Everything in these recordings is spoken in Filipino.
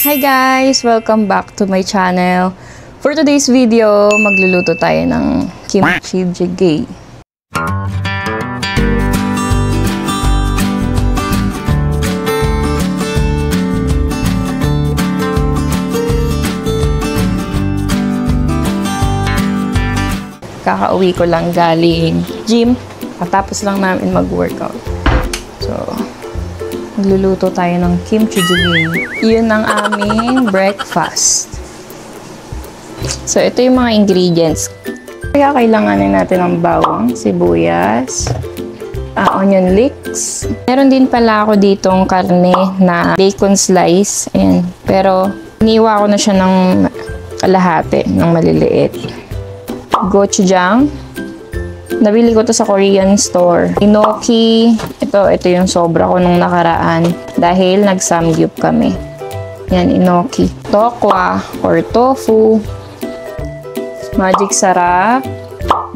Hi guys! Welcome back to my channel. For today's video, magluluto tayo ng kimchi jjigae. Kakauwi ko lang galing gym. Katapos lang namin mag-workout. So, magluluto tayo ng kimchi jjigae. Yun ang aming breakfast. So, ito yung mga ingredients. Kaya kailanganin natin ng bawang, sibuyas, onion leeks. Meron din pala ako ditong karne na bacon slice. Ayan. Pero, iniwa ko na siya ng kalahati, ng maliliit. Gochujang. Nabili ko to sa Korean store. Enoki. Ito yung sobra ko nung nakaraan. Dahil nag-samgyup kami. Yan, enoki. Tokwa or tofu. Magic sarap.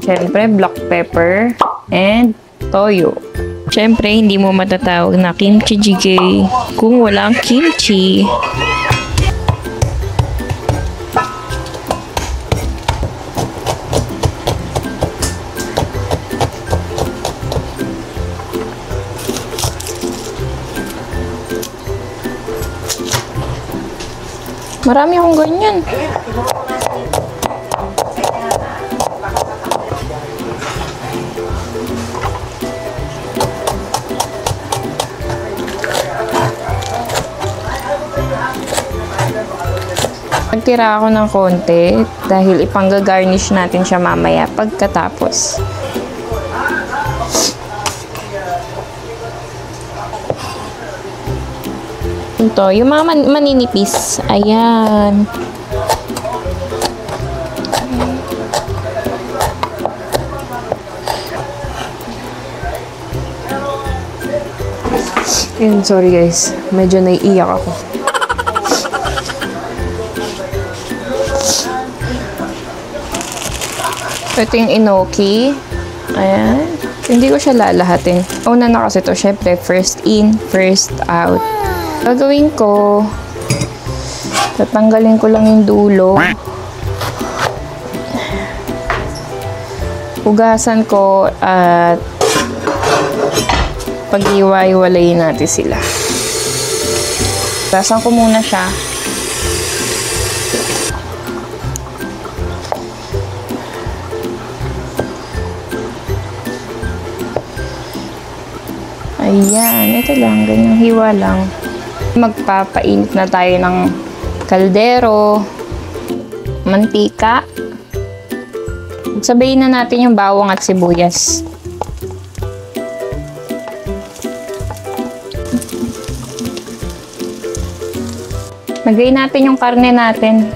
Siyempre, black pepper. And toyo. Siyempre, hindi mo matatawag na kimchi jjigae kung walang kimchi. Marami akong ganyan. Nagtira ako ng konti dahil ipanggagarnish natin siya mamaya pagkatapos. Ito, yung mga maninipis. Ayan. Ayan, sorry guys. Medyo naiiyak ako. Ito yung enoki. Ayan. Hindi ko siya lalahatin. Una na kasi ito, syempre, first in, first out. Gagawin ko, tatanggalin ko lang yung dulo. Hugasan ko at pag-iwa-iwalayin natin sila. Hugasan ko muna siya. Ayan, ito lang, ganyang hiwa lang. Magpapainit na tayo ng kaldero, mantika. Sabayin na natin yung bawang at sibuyas. Lagay natin yung karne natin.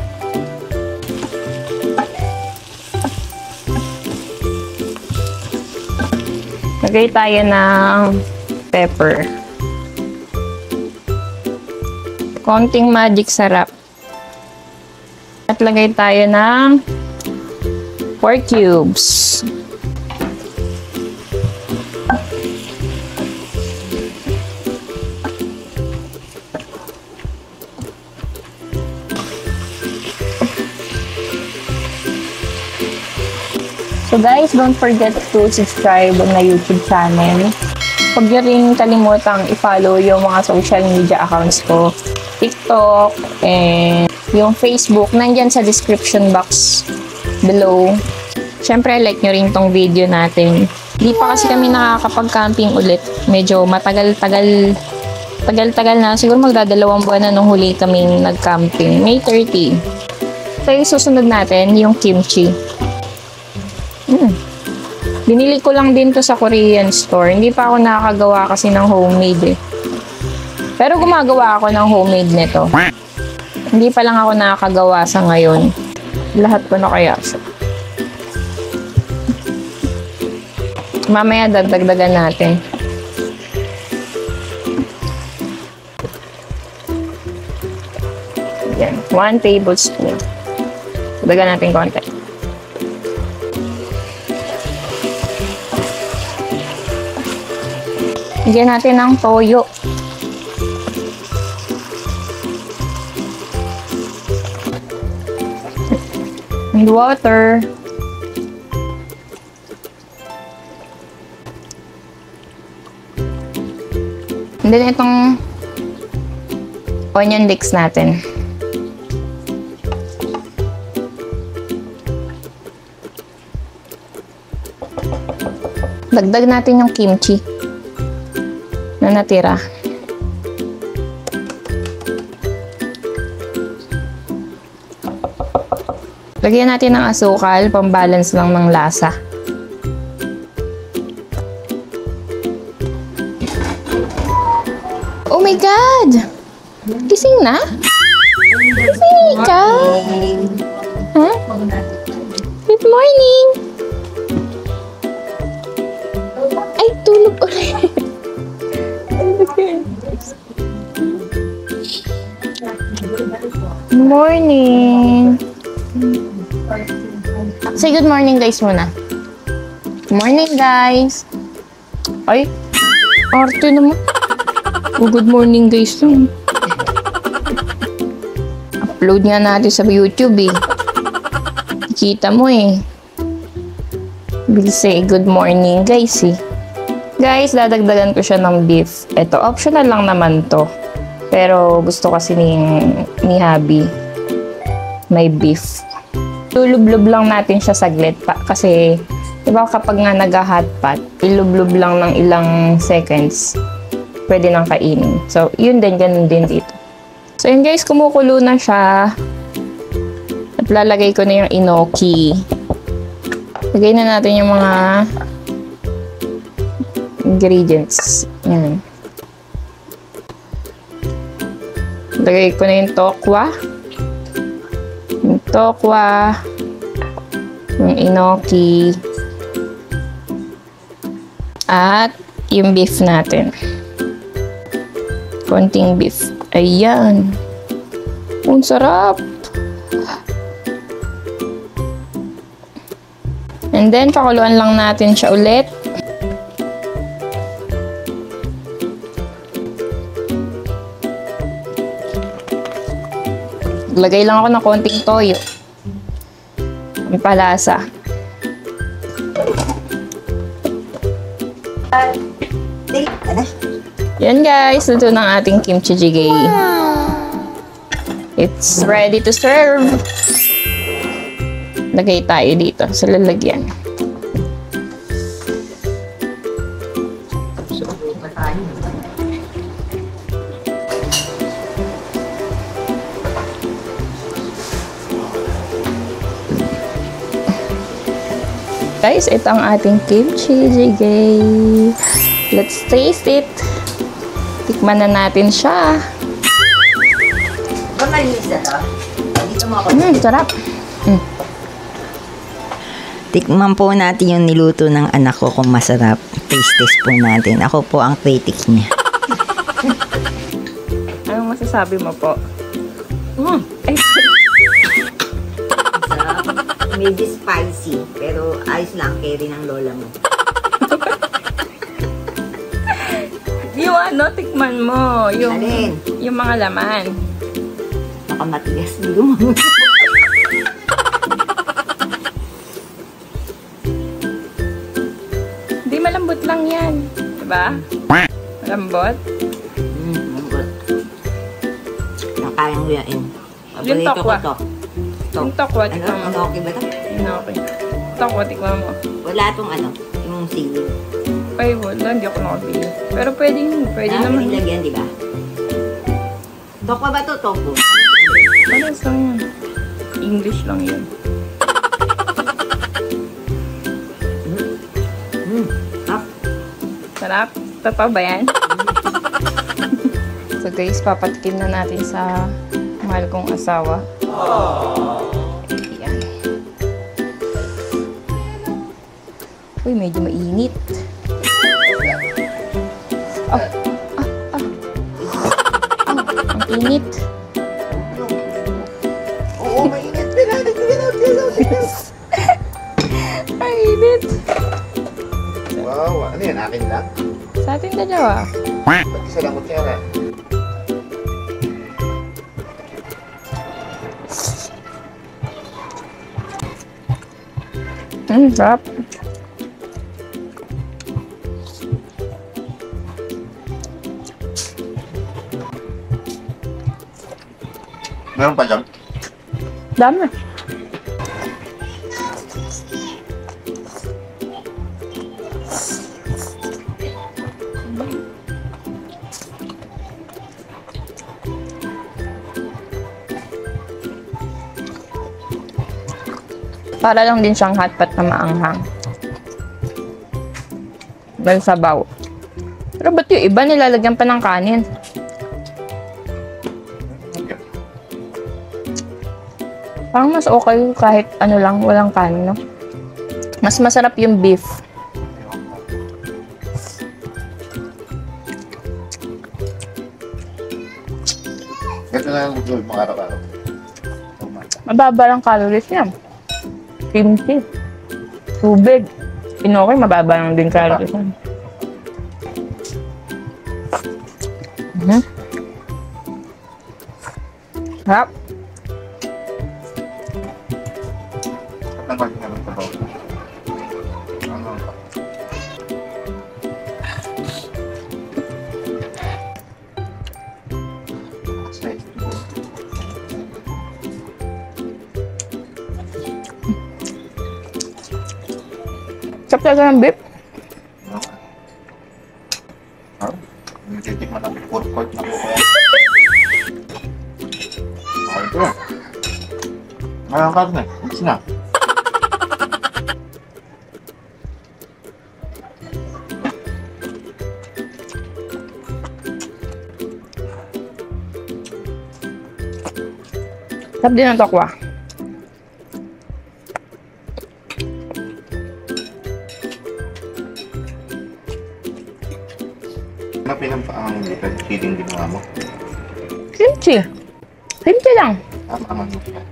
Lagay tayo ng pepper. Konting magic sarap. At lagay tayo ng pork cubes. So guys, don't forget to subscribe on my YouTube channel. Huwag niyo rin kalimutang i-follow yung mga social media accounts ko. TikTok, and yung Facebook, nandyan sa description box below. Siyempre, like nyo rin tong video natin. Di pa kasi kami nakakapag-camping ulit. Medyo matagal-tagal na. Siguro magdadalawang buwan na nung huli kaming nag-camping. May 30. So, yung susunod natin, yung kimchi. Binili ko lang din to sa Korean store. Hindi pa ako nakakagawa kasi ng homemade eh. Pero gumagawa ako ng homemade nito. Hindi pa lang ako nakakagawa sa ngayon. Lahat ko na kaya siya. Mamaya dagdagan natin. Yan. 1 tablespoon. Dagdagan natin konti. Lagyan natin ng toyo. And water. And then itong onion leeks natin. Dagdag natin yung kimchi na natira. Lagyan natin ng asukal, pambalance lang ng lasa. Oh my God! Gising na? Gising ka? Huh? Good morning! Ay, tulog ulit. Good morning! Say good morning guys muna. Good morning guys! Ay, arte naman. Oh, good morning guys. Upload nga natin sa YouTube eh. Kita mo eh. Will say good morning guys eh. Guys, dadagdagan ko siya ng beef. Ito, optional lang naman to. Pero gusto kasi ni Habi. May beef. Lulublob lang natin siya saglit pa. Kasi, diba kapag nga nag-hot pot, ilublob lang ng ilang seconds. Pwede nang kainin. So, yun din, ganun din dito. So, yun guys, kumukulo na siya. At lalagay ko na yung enoki. Lagay na natin yung mga ingredients. Yan. Lagay ko na yung tokwa. Yung tokwa. Yung enoki. At yung beef natin. Konting beef. Ayan. Ang sarap. And then, pakuluan lang natin siya ulit. Lagay lang ako ng konting toyo. Ang palasa. Yan guys, luto ng ating kimchi jjigae. It's ready to serve. Lagay tayo dito sa lalagyan. Guys, ito ang ating kimchi jjigae. Let's taste it. Tikman na natin siya. Ba malinis na to? Dito mo ako. Sarap. Tikman po natin yung niluto ng anak ko kung masarap. Taste test po natin. Ako po ang critic niya. Anong masasabi mo po? Ay, Medyo spicy, pero ayos lang, carry ng lola mo. yung ano, tikman mo. Yung, Alin? yung mga laman. Baka matigas mo. Hindi, malambot lang yan. Diba? Malambot. Malambot. Nakayang luyain. Yung Paborito ko tokwa. to. Yung tokwa, tikman mo. Ano, okay ba to? Okay. Tokwa, tikman mo. Wala tong ano, yung sili. Ay, wala. Hindi ako nakabili. Pero pwede naman. Nilagyan, di ba? Tokwa ba to? Tofu? Pares lang yun. English lang yun. Sarap. Totoo ba yan? So guys, papatikim na natin sa mahal kong asawa. Ayan. Uy, medyo mainit. Ang init. Oo, mainit. Ang init. Wow, ano yan? Akin lang? Sa ating dalawa. Ba't isa lang kutsara? Sarap. Meron pa dyan? Dami. Para lang din siyang hotpot na maanghang. Dahil sabaw. Pero ba't yung iba nilalagyan pa ng kanin? Okay. Parang mas okay kahit ano lang, walang kanin, no? Mas masarap yung beef. Ganito na lang gusto mga araw-araw. Mababa lang calories niya. Kimchi. Tubig. Pinoy, mababa lang din calories niya. Harap. At ang pag naman ito. Ano pa? Sarap talaga ng beef. Titikman ng pork pork na po kaya. Okay ito. Ngayon karne. Gusto na. Sarap din ang tokwa. Ano pinampaang feeding ginawa mo? Kimchi. Kimchi lang. Tama mo siya.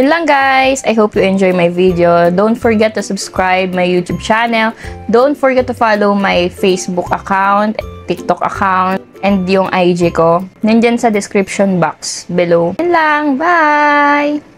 Yun lang guys. I hope you enjoy my video. Don't forget to subscribe my YouTube channel. Don't forget to follow my Facebook account, TikTok account, and yung IG ko. Nandyan sa description box below. Yun lang. Bye!